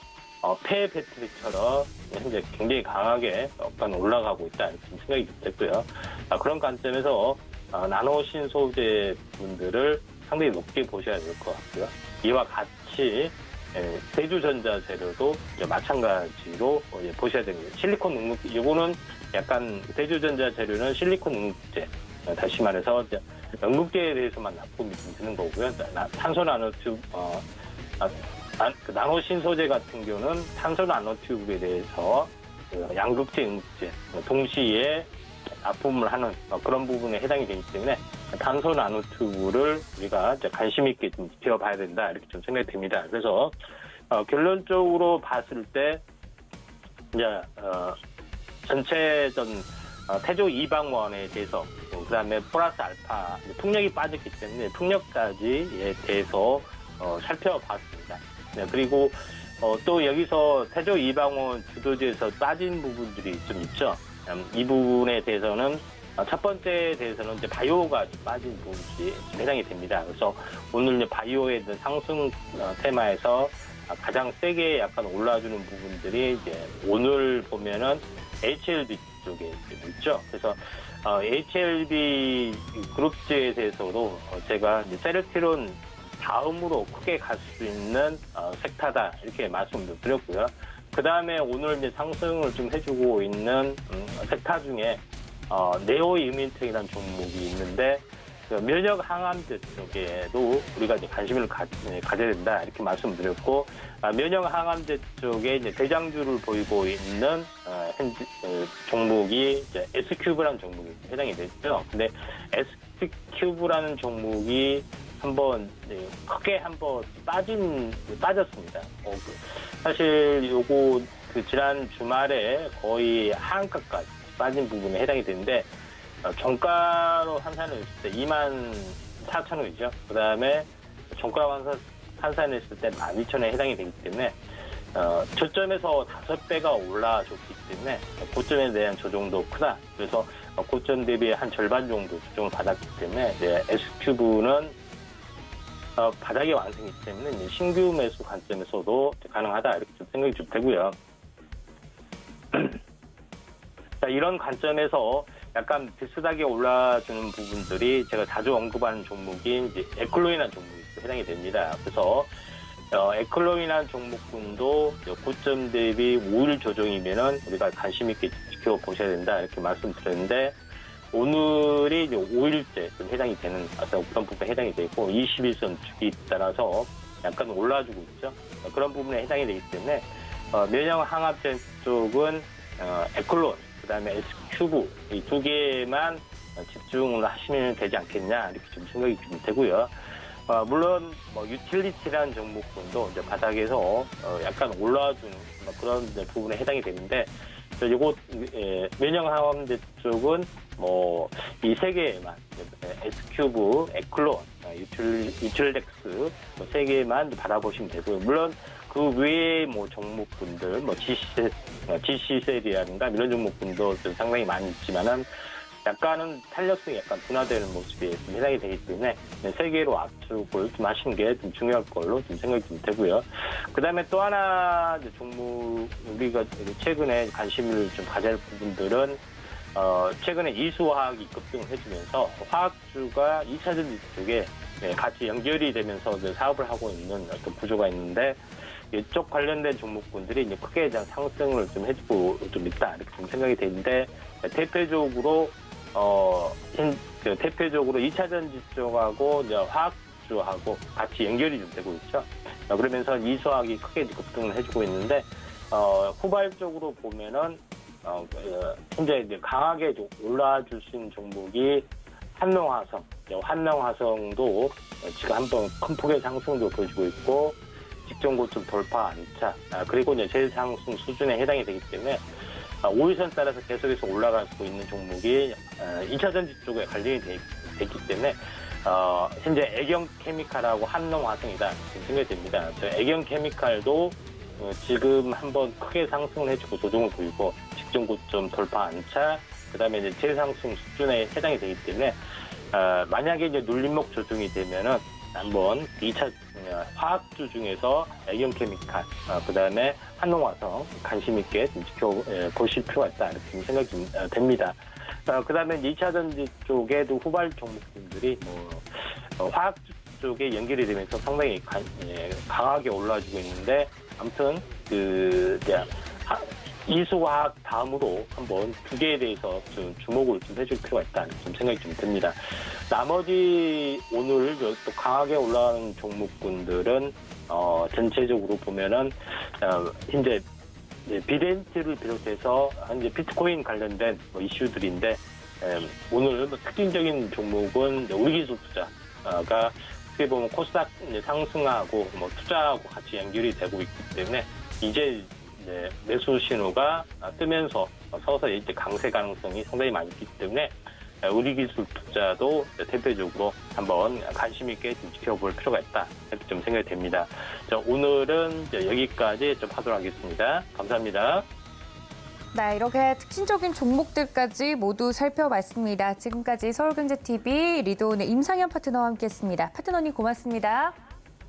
폐 배터리처럼 현재 굉장히 강하게 약간 올라가고 있다 이렇게 생각이 됐고요. 그런 관점에서 나노 신소재 분들을 상당히 높게 보셔야 될 것 같고요. 이와 같이 대주전자 재료도 마찬가지로 보셔야 됩니다. 실리콘 능력, 이거는 약간 대주전자 재료는 실리콘 능력제, 다시 말해서 응급제에 대해서만 납품이 좀 되는 거고요. 탄소 나노튜브, 나노 신소재 같은 경우는 탄소 나노튜브에 대해서 양극재, 응급제 동시에 납품을 하는 그런 부분에 해당이 되기 때문에 탄소 나노튜브를 우리가 관심 있게 좀 지켜봐야 된다, 이렇게 좀 생각이 됩니다. 그래서 결론적으로 봤을 때 이제 전체전 태조 이방원에 대해서, 그다음에 플러스 알파 풍력이 빠졌기 때문에 풍력까지에 대해서 살펴봤습니다. 네, 그리고 또 여기서 태조 이방원 주도지에서 빠진 부분들이 좀 있죠. 이 부분에 대해서는 첫 번째에 대해서는 이제 바이오가 빠진 부분이 해당이 됩니다. 그래서 오늘 이제 바이오에 대한 상승 테마에서 가장 세게 약간 올라주는 부분들이 이제 오늘 보면은 HLB 쪽에 있죠. 그래서 HLB 그룹주에 대해서도 제가 이제 세르티론 다음으로 크게 갈 수 있는 섹터다, 이렇게 말씀을 드렸고요. 그 다음에 오늘 이제 상승을 좀 해주고 있는 섹터 중에 네오 이뮤니텍이라는 종목이 있는데, 면역 항암제 쪽에도 우리가 이제 관심을 가져야 된다, 이렇게 말씀드렸고, 면역 항암제 쪽에 이제 대장주를 보이고 있는 현재 종목이 이제 S큐브라는 종목이 해당이 됐죠. 근데 S큐브라는 종목이 크게 한번 빠졌습니다. 사실 요거 지난 주말에 거의 하한가까지 빠진 부분에 해당이 되는데, 종가로 환산을 했을 때 24,000원이죠. 그 다음에 종가로 환산했을 때 12,000원에 해당이 되기 때문에, 저점에서 5배가 올라줬기 때문에 고점에 대한 조정도 크다. 그래서 고점 대비 한 절반 정도 조정을 받았기 때문에 이제 S큐브는 바닥의 완성이기 때문에 이제 신규 매수 관점에서도 가능하다, 이렇게 좀 생각이 좀 되고요. 자, 이런 관점에서 약간 비슷하게 올라주는 부분들이 제가 자주 언급하는 종목인 이제 에클로이라는 종목이 해당이 됩니다. 그래서 에클로이라는 종목군도 고점 대비 5일 조정이면은 우리가 관심 있게 지켜보셔야 된다, 이렇게 말씀드렸는데, 오늘이 이제 5일째 좀 해당이 되는 그런 부분에 해당이 되고 21선 주기 따라서 약간 올라주고 있죠. 그런 부분에 해당이 되기 때문에 면역 항암제 쪽은 에클론, 그다음에 S큐브 이 두 개만 집중을 하시면 되지 않겠냐, 이렇게 좀 생각이 좀 되고요. 물론 유틸리티라는 종목군도 이제 바닥에서 약간 올라주는 그런 부분에 해당이 되는데, 요거 면역 항암제 쪽은 이 세 개만 S큐브, 에클론, 유틸렉스 세 개만 바라보시면 되고요. 물론 그 외에 종목군들, GC셀이라든가 이런 종목군도 좀 상당히 많이 있지만은 약간은 탄력성이 약간 둔화되는 모습에 좀 해당이 되기 때문에 세 개로 압축을 좀 하시는 게 좀 중요할 걸로 좀 생각이 좀 되고요. 그 다음에 또 하나 종목, 우리가 최근에 관심을 좀 가져야 할 부분들은 최근에 이수화학이 급등을 해주면서 화학주가 2차전지 쪽에 같이 연결이 되면서 사업을 하고 있는 어떤 구조가 있는데, 이쪽 관련된 종목군들이 이제 크게 대한 상승을 좀 해주고 좀 있다, 이렇게 좀 생각이 되는데, 대표적으로 2차전지 쪽하고 이제 화학주하고 같이 연결이 좀 되고 있죠. 그러면서 이수화학이 크게 급등을 해주고 있는데, 후발적으로 보면은 현재 이제 강하게 올라줄 수 있는 종목이 한농화성, 한농화성도 지금 한번 큰 폭의 상승도 보여주고 있고, 직전 고점 돌파 안차, 그리고 이제 재상승 수준에 해당이 되기 때문에 5일선 따라서 계속해서 올라가고 있는 종목이 2차전지 쪽에 관련이 되기 때문에 현재 애경케미칼하고 한농화성이다, 생각이 됩니다. 애경케미칼도 지금 한번 크게 상승을 해주고 조정을 보이고, 직전 고점 돌파 안차, 그 다음에 이제 재상승 수준에 해당이 되기 때문에 만약에 이제 눌림목 조정이 되면은 한번 2차 화학주 중에서 애경케미칼, 그 다음에 한농화성 관심 있게 좀 지켜보실 필요가 있다, 이렇게 생각이 좀 됩니다. 그 다음에 2차전지 쪽에도 후발 종목들이 화학주 쪽에 연결이 되면서 상당히 강하게 올라와주고 있는데 아무튼 이수화학 다음으로 한번 두 개에 대해서 좀 주목을 좀 해줄 필요가 있다는 좀 생각이 좀 듭니다. 나머지 오늘 또 강하게 올라가는 종목군들은 전체적으로 보면은 이제 비덴트를 비롯해서 현재 비트코인 관련된 이슈들인데 오늘 특징적인 종목은 우리기술 투자가 어떻게 보면 코스닥 상승하고 투자하고 같이 연결이 되고 있기 때문에 이제 매수 신호가 뜨면서 서서히 이제 강세 가능성이 상당히 많이 있기 때문에 우리기술 투자도 대표적으로 한번 관심 있게 좀 지켜볼 필요가 있다 이렇게 좀 생각이 됩니다. 자, 오늘은 여기까지 좀 하도록 하겠습니다. 감사합니다. 네, 이렇게 특징적인 종목들까지 모두 살펴봤습니다. 지금까지 서울경제TV 리도온의 임상현 파트너와 함께했습니다. 파트너님 고맙습니다.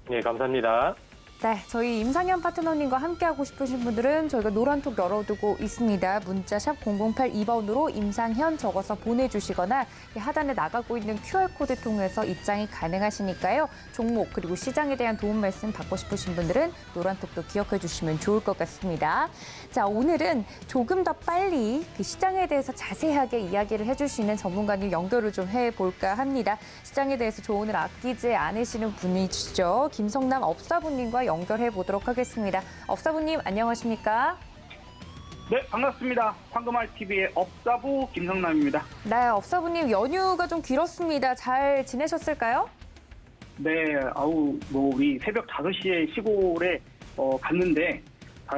네, 감사합니다. 네, 저희 임상현 파트너님과 함께하고 싶으신 분들은 저희가 노란톡 열어두고 있습니다. 문자 샵 0082번으로 임상현 적어서 보내주시거나 하단에 나가고 있는 QR코드 통해서 입장이 가능하시니까요. 종목 그리고 시장에 대한 도움 말씀 받고 싶으신 분들은 노란톡도 기억해 주시면 좋을 것 같습니다. 자, 오늘은 조금 더 빨리 그 시장에 대해서 자세하게 이야기를 해줄 수 있는 전문가님 연결을 좀 해볼까 합니다. 시장에 대해서 조언을 아끼지 않으시는 분이시죠. 김성남 업사부님과 연결해 보도록 하겠습니다. 업사부님 안녕하십니까? 네, 반갑습니다. 황금알TV의 업사부 김성남입니다. 네, 업사부님 연휴가 좀 길었습니다. 잘 지내셨을까요? 네, 우리 새벽 5시에 시골에 갔는데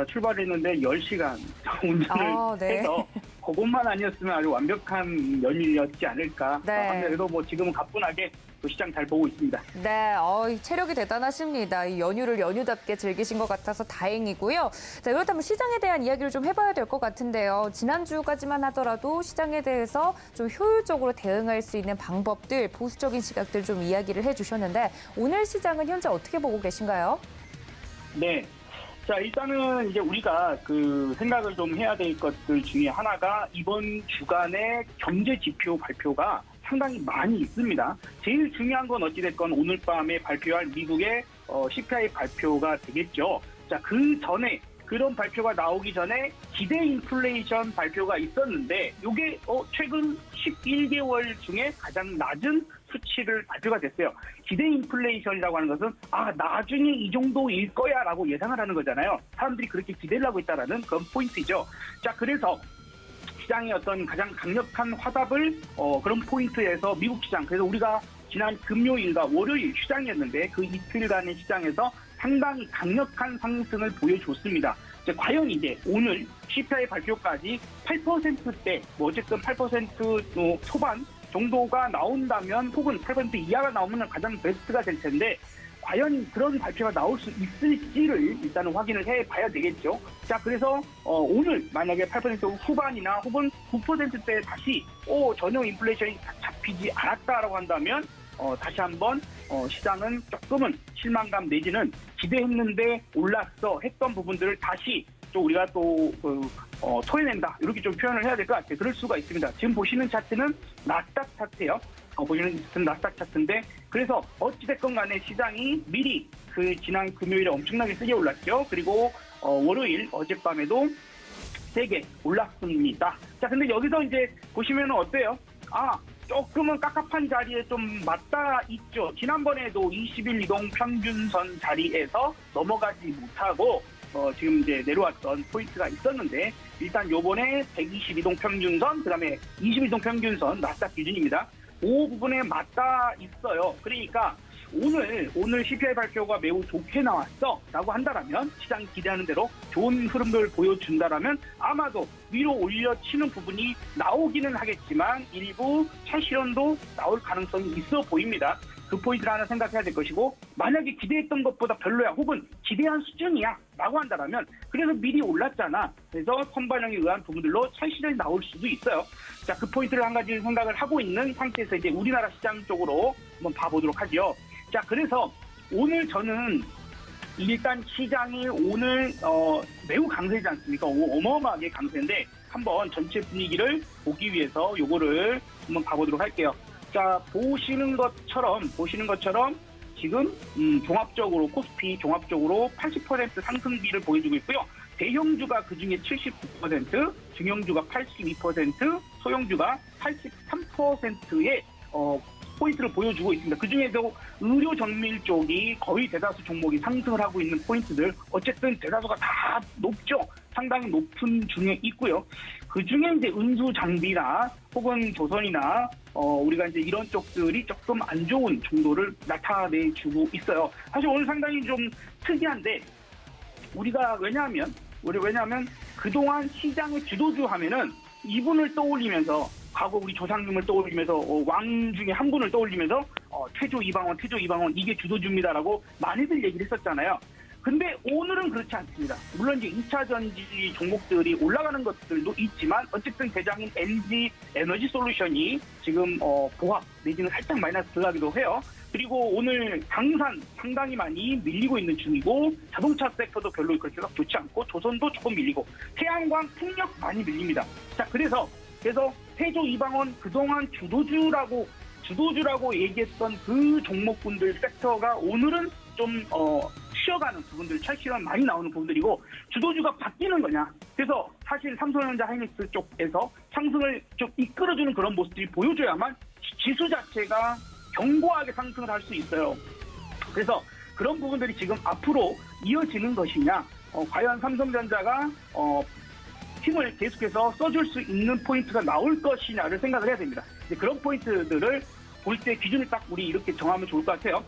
출발했는데 10시간 운전을 네. 해서 그것만 아니었으면 아주 완벽한 연휴였지 않을까. 네. 그래도 지금은 가뿐하게 시장 잘 보고 있습니다. 네, 체력이 대단하십니다. 이 연휴를 연휴답게 즐기신 것 같아서 다행이고요. 자, 그렇다면 시장에 대한 이야기를 좀 해봐야 될 것 같은데요. 지난주까지만 하더라도 시장에 대해서 좀 효율적으로 대응할 수 있는 방법들, 보수적인 시각들 좀 이야기를 해주셨는데 오늘 시장은 현재 어떻게 보고 계신가요? 네. 자, 일단은 이제 우리가 생각을 좀 해야 될 것들 중에 하나가 이번 주간의 경제 지표 발표가 상당히 많이 있습니다. 제일 중요한 건 어찌됐건 오늘 밤에 발표할 미국의 CPI 발표가 되겠죠. 자, 그 전에 그런 발표가 나오기 전에 기대 인플레이션 발표가 있었는데 이게 최근 11개월 중에 가장 낮은 수치를 발표가 됐어요. 기대 인플레이션이라고 하는 것은 나중에 이 정도일 거야 라고 예상을 하는 거잖아요. 사람들이 그렇게 기대를 하고 있다는 그런 포인트죠. 자, 그래서 시장의 어떤 가장 강력한 화답을 그런 포인트에서 미국 시장, 그래서 우리가 지난 금요일과 월요일 시장이었는데 그 이틀간의 시장에서 상당히 강력한 상승을 보여줬습니다. 과연 이제 오늘 CPI 발표까지 8%대, 어쨌든 8% 초반 정도가 나온다면 혹은 8% 이하가 나오면 가장 베스트가 될 텐데 과연 그런 발표가 나올 수 있을지를 일단은 확인을 해봐야 되겠죠. 자, 그래서 오늘 만약에 8% 후반이나 혹은 9%대 다시 전혀 인플레이션이 잡히지 않았다라고 한다면 다시 한번 시장은 조금은 실망감 내지는 기대했는데 올랐어 했던 부분들을 다시 또 우리가 또 토해낸다 이렇게 좀 표현을 해야 될 것 같아요. 그럴 수가 있습니다. 지금 보시는 차트는 나스닥 차트예요. 보시는 차트는 나스닥 차트인데 그래서 어찌됐건 간에 시장이 미리 지난 금요일에 엄청나게 세게 올랐죠. 그리고 월요일 어젯밤에도 세게 올랐습니다. 자, 근데 여기서 이제 보시면 어때요? 조금은 깝깝한 자리에 좀 맞닿아 있죠. 지난번에도 20일 이동 평균선 자리에서 넘어가지 못하고 지금 이제 내려왔던 포인트가 있었는데 일단 요번에 120이동 평균선, 그다음에 20이동 평균선 나스닥 기준입니다. 그 부분에 맞닿아 있어요. 그러니까 오늘 CPI 발표가 매우 좋게 나왔어 라고 한다라면 시장이 기대하는 대로 좋은 흐름을 보여준다라면 아마도 위로 올려치는 부분이 나오기는 하겠지만 일부 차실현도 나올 가능성이 있어 보입니다. 그 포인트를 하나 생각해야 될 것이고 만약에 기대했던 것보다 별로야 혹은 기대한 수준이야 라고 한다면 그래서 미리 올랐잖아. 그래서 선반영에 의한 부분들로 차실현이 나올 수도 있어요. 자, 그 포인트를 한 가지 생각을 하고 있는 상태에서 이제 우리나라 시장 쪽으로 한번 봐보도록 하죠. 자, 그래서 오늘 저는 일단 시장이 오늘 매우 강세지 않습니까? 어마어마하게 강세인데 한번 전체 분위기를 보기 위해서 요거를 한번 봐보도록 할게요. 자, 보시는 것처럼 지금 종합적으로 코스피 종합적으로 80% 상승비를 보여주고 있고요. 대형주가 그중에 79%, 중형주가 82%, 소형주가 83%의 포인트를 보여주고 있습니다. 그중에도 의료 정밀 쪽이 거의 대다수 종목이 상승을 하고 있는 포인트들, 어쨌든 대다수가 다 높죠. 상당히 높은 중에 있고요. 그중에 이제 운수 장비나 혹은 조선이나 우리가 이제 이런 쪽들이 조금 안 좋은 정도를 나타내주고 있어요. 사실 오늘 상당히 좀 특이한데 우리가 왜냐하면 그동안 시장의 주도주 하면은 이분을 떠올리면서 과거 우리 조상님을 떠올리면서 왕 중에 한 분을 떠올리면서 태조 이방원 이게 주도주입니다라고 많이들 얘기를 했었잖아요. 근데 오늘은 그렇지 않습니다. 물론 이제 2차 전지 종목들이 올라가는 것들도 있지만 어쨌든 대장인 LG 에너지 솔루션이 지금 보합 내지는 살짝 마이너스 들어가기도 해요. 그리고 오늘 당산 상당히 많이 밀리고 있는 중이고 자동차 섹터도 별로 그렇게 좋지 않고 조선도 조금 밀리고 태양광, 풍력 많이 밀립니다. 자, 그래서 태조 이방원 그동안 주도주라고 얘기했던 그 종목군들 섹터가 오늘은 좀 쉬어가는 부분들, 차익실현 많이 나오는 부분들이고 주도주가 바뀌는 거냐. 그래서 사실 삼성전자 하이닉스 쪽에서 상승을 좀 이끌어주는 그런 모습들이 보여줘야만 지수 자체가 견고하게 상승을 할 수 있어요. 그래서 그런 부분들이 지금 앞으로 이어지는 것이냐, 과연 삼성전자가 힘을 계속해서 써줄 수 있는 포인트가 나올 것이냐를 생각을 해야 됩니다. 그런 포인트들을 볼 때 기준을 딱 우리 이렇게 정하면 좋을 것 같아요.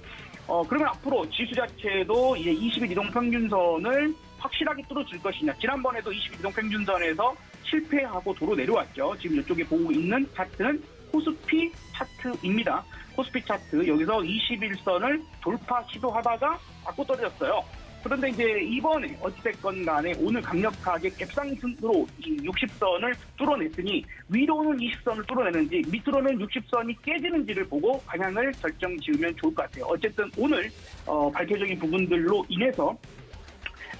그러면 앞으로 지수 자체도 이제 20일 이동평균선을 확실하게 뚫어줄 것이냐. 지난번에도 20일 이동평균선에서 실패하고 도로 내려왔죠. 지금 이쪽에 보고 있는 차트는 코스피 차트입니다. 코스피 차트 여기서 21선을 돌파 시도하다가 맞고 떨어졌어요. 그런데 이제 이번에 어찌됐건 간에 오늘 강력하게 갭상승으로 이 60선을 뚫어냈으니 위로는 20선을 뚫어내는지 밑으로는 60선이 깨지는지를 보고 방향을 결정 지으면 좋을 것 같아요. 어쨌든 오늘 발표적인 부분들로 인해서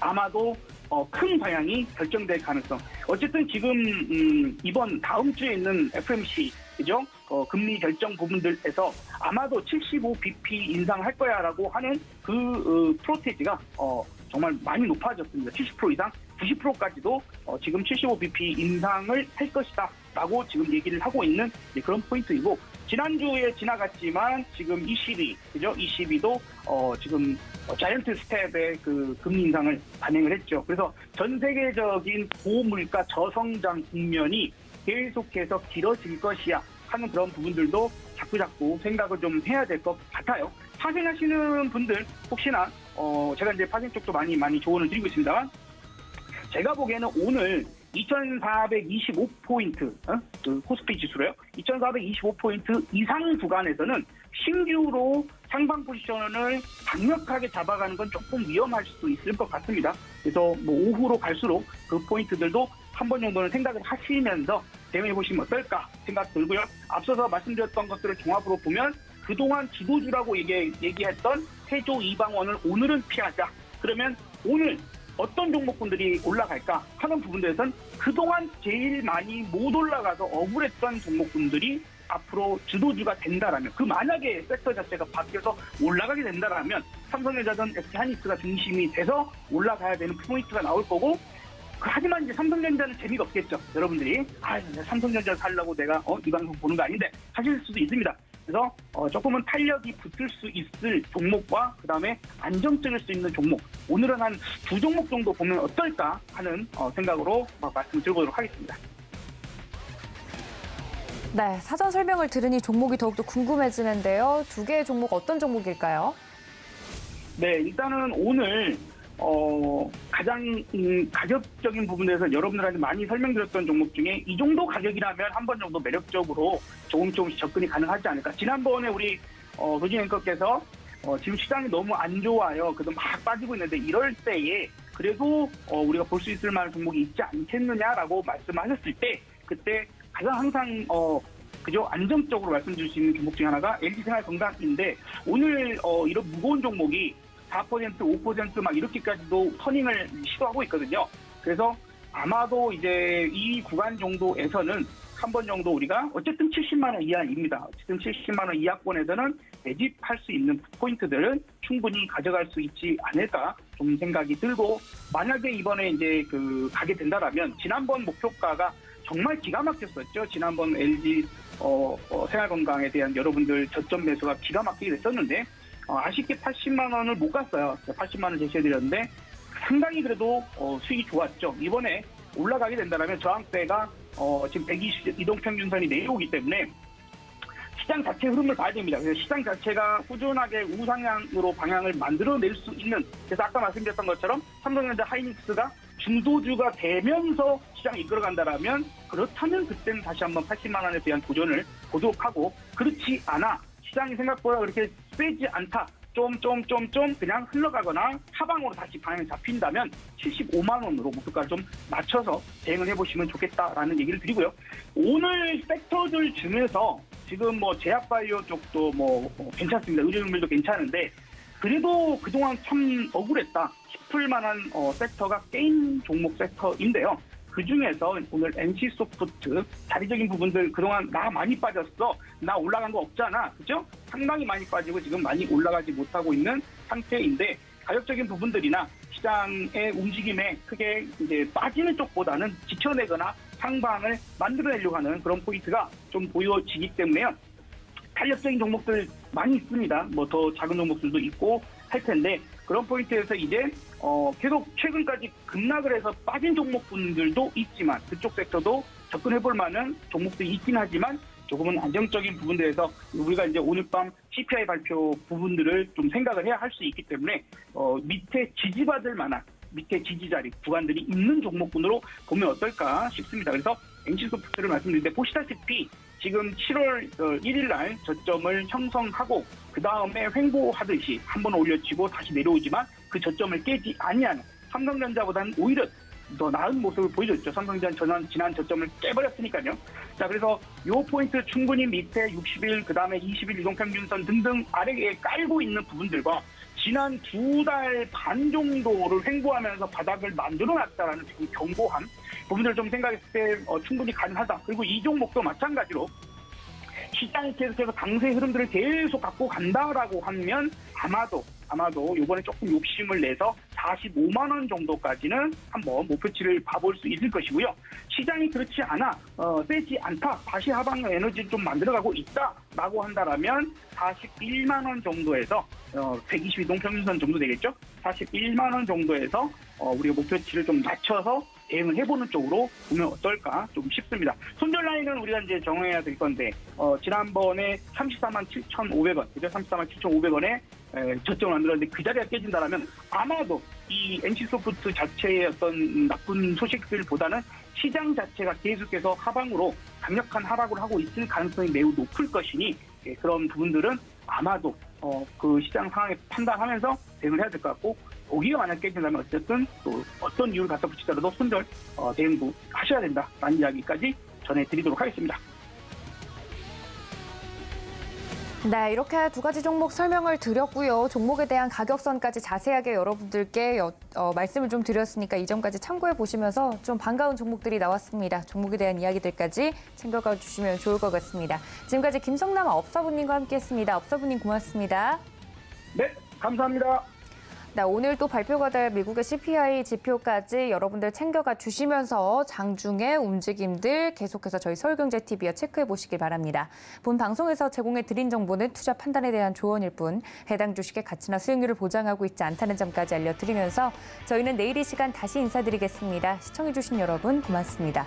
아마도 큰 방향이 결정될 가능성. 어쨌든 지금 이번 다음 주에 있는 FOMC 그죠? 금리 결정 부분들에서 아마도 75bp 인상할 거야라고 하는 그 프로테이지가 정말 많이 높아졌습니다. 70% 이상, 90%까지도 지금 75bp 인상을 할 것이다라고 지금 얘기를 하고 있는 그런 포인트이고 지난주에 지나갔지만 지금 22, 그죠? 22도 지금 자이언트 스텝의 그 금리 인상을 반영을 했죠. 그래서 전 세계적인 고물가 저성장 국면이 계속해서 길어질 것이야 하는 그런 부분들도 자꾸 생각을 좀 해야 될 것 같아요. 파생하시는 분들 혹시나 제가 이제 파생 쪽도 많이 조언을 드리고 있습니다만 제가 보기에는 오늘 2425포인트 그 코스피 지수로요. 2425포인트 이상 구간에서는 신규로 상방 포지션을 강력하게 잡아가는 건 조금 위험할 수도 있을 것 같습니다. 그래서 뭐 오후로 갈수록 그 포인트들도 한 번 정도는 생각을 하시면서 대응해 보시면 어떨까 생각 들고요. 앞서서 말씀드렸던 것들을 종합으로 보면 그동안 지도주라고 얘기했던 태조 이방원을 오늘은 피하자. 그러면 오늘 어떤 종목군들이 올라갈까 하는 부분들에선 그동안 제일 많이 못 올라가서 억울했던 종목군들이 앞으로 주도주가 된다라면 그 만약에 섹터 자체가 바뀌어서 올라가게 된다라면 삼성전자든 SK하이닉스가 중심이 돼서 올라가야 되는 포인트가 나올 거고 하지만 이제 삼성전자는 재미가 없겠죠. 여러분들이 삼성전자 살려고 내가 이 방송 보는 거 아닌데 하실 수도 있습니다. 그래서 조금은 탄력이 붙을 수 있을 종목과 그다음에 안정적일 수 있는 종목 오늘은 한 2종목 정도 보면 어떨까 하는 생각으로 말씀을 드려보도록 하겠습니다. 네, 사전 설명을 들으니 종목이 더욱더 궁금해지는데요. 두 개의 종목 어떤 종목일까요? 네, 일단은 오늘 가장 가격적인 부분에서 여러분들한테 많이 설명드렸던 종목 중에 이 정도 가격이라면 한 번 정도 매력적으로 조금씩 접근이 가능하지 않을까. 지난번에 우리 도진 앵커께서 지금 시장이 너무 안 좋아요. 그래도 막 빠지고 있는데 이럴 때에 그래도 우리가 볼 수 있을 만한 종목이 있지 않겠느냐라고 말씀하셨을 때 그때 가장 항상 그죠? 안정적으로 말씀드릴 수 있는 종목 중에 하나가 LG생활건강인데 오늘 이런 무거운 종목이 4%, 5% 막 이렇게까지도 터닝을 시도하고 있거든요. 그래서 아마도 이제 이 구간 정도에서는 한 번 정도 우리가 어쨌든 70만 원 이하입니다. 어쨌든 70만 원 이하권에서는 매집할 수 있는 포인트들은 충분히 가져갈 수 있지 않을까 좀 생각이 들고, 만약에 이번에 이제 가게 된다라면 지난번 목표가가 정말 기가 막혔었죠. 지난번 LG 생활건강에 대한 여러분들 저점 매수가 기가 막히게 됐었는데 아쉽게 80만 원을 못 갔어요. 80만 원 제시해드렸는데 상당히 그래도 수익이 좋았죠. 이번에 올라가게 된다면 저항대가 지금 120 이동평균선이 내려오기 때문에 시장 자체 흐름을 봐야 됩니다. 그래서 시장 자체가 꾸준하게 우상향으로 방향을 만들어낼 수 있는, 그래서 아까 말씀드렸던 것처럼 삼성전자 하이닉스가 중도주가 되면서 시장이 이끌어간다라면, 그렇다면 그때는 다시 한번 80만 원에 대한 도전을 보도록 하고, 그렇지 않아 시장이 생각보다 그렇게 세지 않다, 좀 그냥 흘러가거나 하방으로 다시 방향이 잡힌다면 75만 원으로 목표가를 좀 낮춰서 대응을 해보시면 좋겠다라는 얘기를 드리고요. 오늘 섹터들 중에서 지금 제약바이오 쪽도 괜찮습니다. 의료용밀도 괜찮은데, 그래도 그동안 참 억울했다 싶을 만한 섹터가 게임 종목 섹터인데요. 그중에서 오늘 NC소프트 자리적인 부분들, 그동안 나 많이 빠졌어, 나 올라간 거 없잖아, 그죠? 상당히 많이 빠지고 지금 많이 올라가지 못하고 있는 상태인데, 가격적인 부분들이나 시장의 움직임에 크게 이제 빠지는 쪽보다는 지켜내거나 상방을 만들어내려고 하는 그런 포인트가 좀 보여지기 때문에요. 탄력적인 종목들 많이 있습니다. 더 작은 종목들도 있고 할 텐데, 그런 포인트에서 이제 계속 최근까지 급락을 해서 빠진 종목분들도 있지만, 그쪽 섹터도 접근해볼 만한 종목들이 있긴 하지만 조금은 안정적인 부분들에서 우리가 이제 오늘 밤 CPI 발표 부분들을 좀 생각을 해야 할 수 있기 때문에 밑에 지지받을 만한, 밑에 지지자리 구간들이 있는 종목군으로 보면 어떨까 싶습니다. 그래서 NC소프트를 말씀드리는데, 보시다시피 지금 7월 1일 날 저점을 형성하고 그 다음에 횡보하듯이 한번 올려치고 다시 내려오지만 그 저점을 깨지 아니하는, 삼성전자보다는 오히려 더 나은 모습을 보여줬죠. 삼성전자 지난 저점을 깨버렸으니까요. 자, 그래서 요 포인트 충분히 밑에 60일, 그 다음에 20일 이동평균선 등등 아래에 깔고 있는 부분들과 지난 2달 반 정도를 횡보하면서 바닥을 만들어놨다라는 지금 경고한 부분들을 좀 생각했을 때 충분히 가능하다. 그리고 이 종목도 마찬가지로 시장이 계속해서 강세 흐름들을 계속 갖고 간다라고 하면 아마도 이번에 조금 욕심을 내서 45만 원 정도까지는 한번 목표치를 봐볼 수 있을 것이고요. 시장이 그렇지 않아 세지 않다, 다시 하방 에너지를 좀 만들어가고 있다라고 한다라면 41만 원 정도에서 120 이동평균선 정도 되겠죠. 41만 원 정도에서 우리가 목표치를 좀 낮춰서 대응을 해보는 쪽으로 보면 어떨까 좀 싶습니다. 손절 라인은 우리가 이제 정해야 될 건데, 지난번에 34만 7,500원, 그죠? 34만 7,500원에 저점을 만들었는데 그 자리가 깨진다라면 아마도 이 NC소프트 자체의 어떤 나쁜 소식들보다는 시장 자체가 계속해서 하방으로 강력한 하락을 하고 있을 가능성이 매우 높을 것이니, 그런 부분들은 아마도 그 시장 상황에 판단하면서 대응을 해야 될 것 같고, 거기가 만약 깨진다면 어쨌든 또 어떤 이유를 갖다 붙이더라도 손절 대응도 하셔야 된다라는 이야기까지 전해드리도록 하겠습니다. 네, 이렇게 두 가지 종목 설명을 드렸고요. 종목에 대한 가격선까지 자세하게 여러분들께 말씀을 좀 드렸으니까 이 점까지 참고해 보시면서 좀 반가운 종목들이 나왔습니다. 종목에 대한 이야기들까지 챙겨가 주시면 좋을 것 같습니다. 지금까지 김성남 업사부님과 함께했습니다. 업사부님 고맙습니다. 네, 감사합니다. 네, 오늘 또 발표가 될 미국의 CPI 지표까지 여러분들 챙겨가 주시면서 장중의 움직임들 계속해서 저희 서울경제TV와 체크해 보시길 바랍니다. 본 방송에서 제공해 드린 정보는 투자 판단에 대한 조언일 뿐 해당 주식의 가치나 수익률을 보장하고 있지 않다는 점까지 알려드리면서 저희는 내일 이 시간 다시 인사드리겠습니다. 시청해 주신 여러분 고맙습니다.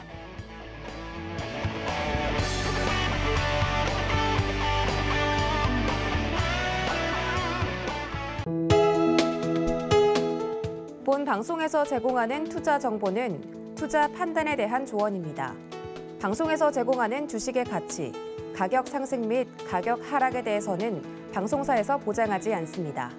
본 방송에서 제공하는 투자 정보는 투자 판단에 대한 조언입니다. 방송에서 제공하는 주식의 가치, 가격 상승 및 가격 하락에 대해서는 방송사에서 보장하지 않습니다.